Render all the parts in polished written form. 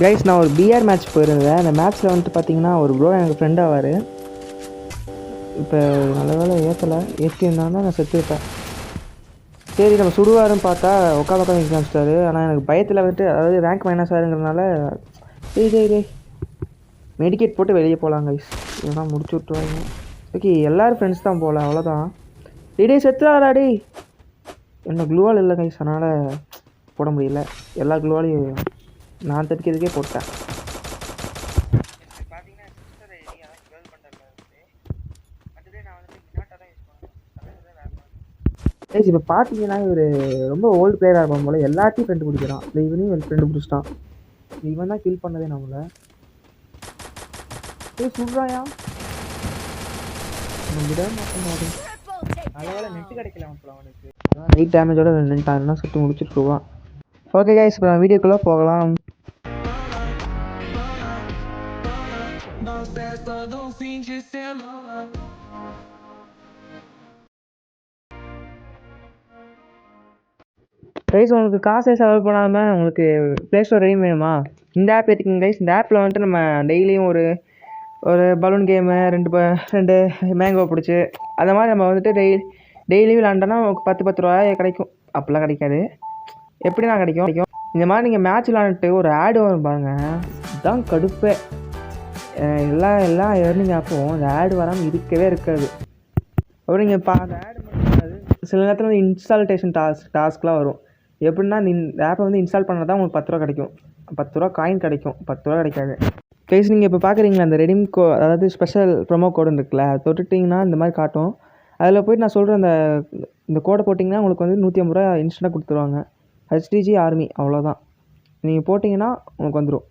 Guys நான் ஒரு PR match போயிருந்தேன். அந்த மேட்ச்சில் வந்துட்டு பார்த்தீங்கன்னா ஒரு ப்ரோ எனக்கு ஃப்ரெண்ட் ஆவார். இப்போ நல்ல வேலை ஏற்றலை, ஏற்றிருந்தாங்கன்னா நான் செத்துருப்பேன். சரி நம்ம சுடுவாருன்னு பார்த்தா உட்காந்து காமிச்சிட்டாரு. ஆனால் எனக்கு பயத்தில் வந்துட்டு, அதாவது ரேங்க் மைனஸ் ஆகுங்கிறதுனால டேய் மெடிக்கேட் போட்டு வெளியே போகலாம் கைஸ், இதெல்லாம் முடிச்சு விட்டுருவாங்க. ஓகே எல்லோரும் ஃப்ரெண்ட்ஸ் தான் போகல, அவ்வளோதான். டே செத்துறாடா. என்ன க்ளூவால் இல்லை கைஸ், அதனால் போட முடியல. எல்லா க்ளூவாலையும் நான் தடுக்கிறதுக்கே போட்டேன். இப்போ பார்த்தீங்கன்னா இவர் ரொம்ப ஓல்டு பிளேயராக இருப்பான் போல், எல்லாத்தையும் ஃப்ரெண்டு பிடிக்கிறான். இல்லை இவனையும் ஃப்ரெண்டு பிடிச்சிட்டான். இவன் தான் கில் பண்ணதே நம்மளை. சொல்கிறாயா விட மாட்டேன். அதனால நெட்டு கிடைக்கல அவனுக்கு. ரைட் டேமேஜோட நின்றுட்டாங்கன்னா சுட்டு முடிச்சுட்டுருவான். ஓகே கைஸ், இப்போ நான் வீடியோக்குள்ளே போகலாம். கைஸ் உங்களுக்கு காசே செலவு பண்ணாமல் உங்களுக்கு ப்ளே ஸ்டோர் ரெடி வேணுமா? இந்த ஆப் எடுத்துக்கோங்க கைஸ். இந்த ஆப்பில் வந்துட்டு நம்ம டெய்லியும் ஒரு பலூன் கேமு, ரெண்டு மேங்கோ பிடிச்சி அந்த மாதிரி நம்ம வந்துட்டு டெய்லி விளாண்டோன்னா உங்களுக்கு 10 ரூபாய் கிடைக்கும். அப்படிலாம் கிடைக்காது, எப்படின்னா கிடைக்கும். இந்த மாதிரி நீங்கள் மேட்ச் விளாண்டுட்டு ஒரு ஆடு வரும் பாருங்கள், இதுதான் கடுப்பே. எல்லாம் ஏர்னிங் ஆப்பும் இந்த ஆடு வராமல் இருக்கவே இருக்காது. அப்புறம் நீங்கள் அந்த ஆடு மட்டும் சில நேரத்தில் வந்து இன்ஸ்டால்டேஷன் டாஸ்க்லாம் வரும். எப்படின்னா இந்த ஆப்பை வந்து இன்ஸ்டால் பண்ணால் தான் உங்களுக்கு 10 ரூபா கிடைக்கும். 10 ரூபா காயின் கிடைக்கும், 10 ரூபா கிடைக்காது. கைஸ் நீங்கள் இப்போ பார்க்குறீங்களா அந்த ரெடீம் அதாவது ஸ்பெஷல் ப்ரொமோ கோடு இருக்குல்ல, அது தொட்டுட்டிங்கன்னா இந்த மாதிரி காட்டும். அதில் போய்ட்டு நான் சொல்கிற இந்த கோடை போட்டிங்கன்னா உங்களுக்கு வந்து 150 ரூபா இன்ஸ்டண்ட்டாக கொடுத்துருவாங்க. HDG ஆர்மி அவ்வளோதான். நீங்கள் போட்டிங்கன்னா உங்களுக்கு வந்துடும்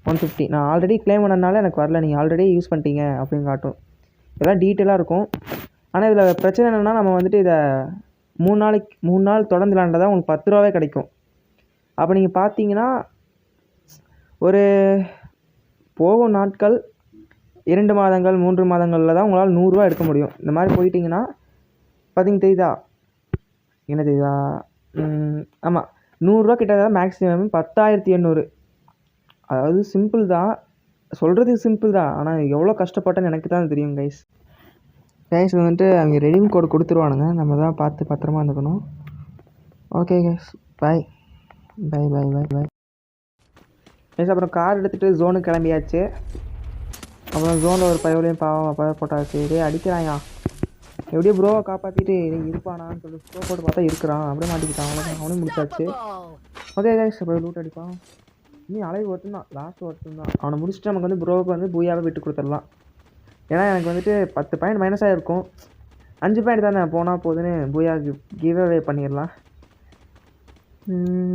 150. நான் ஆல்ரெடி க்ளைம் பண்ணனால எனக்கு வரல, நீங்கள் ஆல்ரெடி யூஸ் பண்ணிட்டீங்க அப்படின்னு காட்டும். இதெல்லாம் டீட்டெயிலாக இருக்கும். ஆனால் இதில் பிரச்சனை என்னென்னா, நம்ம வந்துட்டு இதை 3 நாள் தொடர்ந்து விளாண்டா தான் உங்களுக்கு 10 ரூபாவே கிடைக்கும். அப்போ நீங்கள் பார்த்தீங்கன்னா ஒரு போகும் நாட்கள் 2 மாதங்கள் 3 மாதங்களில் தான் உங்களால் 100 ரூபா எடுக்க முடியும். இந்த மாதிரி போயிட்டிங்கன்னா தெரியுதா என்ன தெரியுதா? ஆமாம், 100 ரூபா கிட்ட தான் மேக்ஸிமம். 10,800. அதாவது சிம்பிள் தான், சொல்கிறது சிம்பிள் தான், ஆனால் எவ்வளோ கஷ்டப்பட்டேன்னு எனக்கு தான் தெரியும் கைஸ். வந்துட்டு அவங்க ரெடீம் கோடு கொடுத்துருவானுங்க, நம்ம தான் பார்த்து பத்திரமா இருந்துக்கணும். ஓகே கைஸ், பாய் பாய் பாய் பாய் பாய் கைஸ். அப்புறம் கார் எடுத்துகிட்டு ஜோனுக்கு கிளம்பியாச்சு. அப்புறம் ஜோனில் ஒரு பயவுலையும் பவர் போட்டாச்சு. இதே அடிக்கிறாயா, எப்படியோ ப்ரோவை காப்பாற்றிட்டு இருப்பானான்னு சொல்லி ப்ரோ போட்டு பார்த்தா இருக்கிறான், அப்படியே மாட்டிக்கிட்டான். அவ்வளோதான், அவனும் முடிச்சாச்சு. ஓகே கைஸ், அப்புறம் லூட் அடிப்பான். இன்னும் அலைவு ஒருத்தன் லாஸ்ட் ஒருத்தன் தான். அவனை முடிச்சுட்டு நமக்கு வந்து ப்ரோவுக்கு வந்து பூயாவே விட்டு கொடுத்துடலாம். ஏன்னா எனக்கு வந்துட்டு 10 பாயிண்ட் மைனஸாக இருக்கும். 5 பாயிண்ட் தானே போனால் போதுன்னு பூயா கிவ் அவே பண்ணிடலாம்.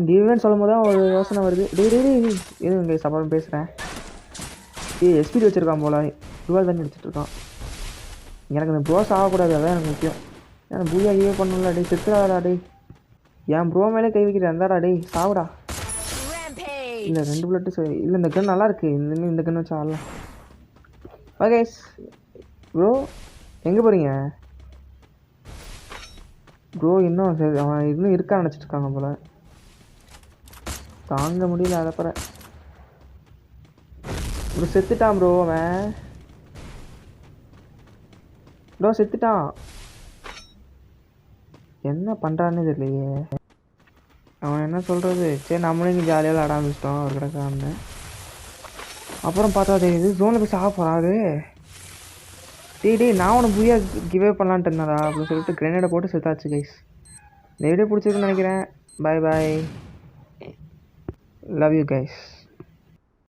கிவ்வேன்னு சொல்லும் போது தான் ஒரு யோசனை வருது. எதுவும் இங்கே சப்பரம் பேசுகிறேன். எஸ்பிடி வச்சுருக்கான் போல, ரூபாய் தான் அடிச்சிட்ருக்கான். எனக்கு இந்த ப்ரோஸ் ஆகக்கூடாது, அதான் எனக்கு முக்கியம். ஏன்னா பூயா கிவே பண்ணல. செத்துறாடா என் ப்ரோ மேலே கை வைக்கிறேன். இருந்தாடா சாவுடா. இல்லை 2 புல்லட்டு இல்லை, இந்த கன் நல்லாயிருக்கு. இந்த கன் வச்சு ஆடலாம். ஓகே ப்ரோ, எங்கே போகிறீங்க ப்ரோ? இன்னும் சரி, அவன் இன்னும் இருக்கான்னு நினச்சிட்ருக்காங்க போல். தாங்க முடியல அதைப்பற. ப்ரோ செத்துட்டான் ப்ரோ, அவன் ப்ரோ செத்துட்டான். என்ன பண்ணுறான்னு தெரியலையே. அவன் என்ன சொல்கிறது, சரி நம்மளும் இங்கே ஜாலியாக விளாட ஆரம்பிச்சிட்டோம் அவர் கிடக்கான்னு. அப்புறம் பார்த்தா தெரியுது ஜோனில் போய் சாக போகிறாரு. நான் உனக்கு பூயா கிவே பண்ணலான்ட்டு இருந்தாரா அப்படின்னு சொல்லிட்டு கிரெனேடை போட்டு செத்தாச்சு கைஸ். இந்த வீடியோ பிடிச்சிருக்குன்னு நினைக்கிறேன். பாய் பாய், லவ் யூ கைஸ்.